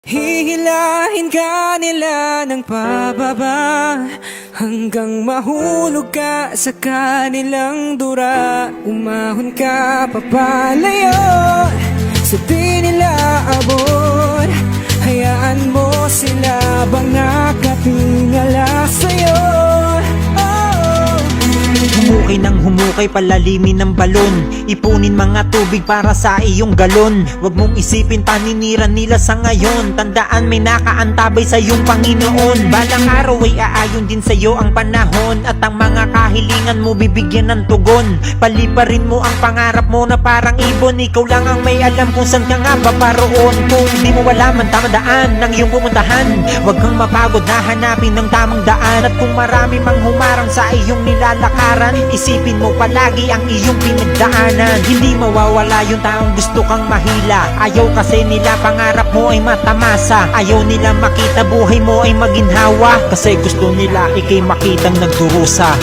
Hihilahin ka nila ng pababa hanggang mahulog ka sa kanilang dura. Umahon ka papalayo sa di nila abot. Hayaan mo sila bang nakatingala sa'yo. Humukay ng humukay, palalimin ng balon. Ipunin mga tubig para sa iyong galon. Huwag mong isipin paninira nila sa ngayon. Tandaan may nakaantabay sa iyong Panginoon. Balang araw ay aayon din sa iyo ang panahon, at ang mga kahilingan mo bibigyan ng tugon. Paliparin mo ang pangarap mo na parang ibon. Ikaw lang ang may alam kung saan ka nga paparoon. Kung di mo alam ang tamang daan ng iyong pumuntahan, huwag kang mapagod na hanapin ng tamang daan. At kung marami mang humarang sa iyong nilalakaran, isipin mo palagi ang iyong pinagdaanan. Hindi mawawala yung taong gusto kang mahila. Ayaw kasi nila pangarap mo ay matamasa. Ayaw nila makita buhay mo ay maginhawa, kasi gusto nila ikay makitang nagdurusa.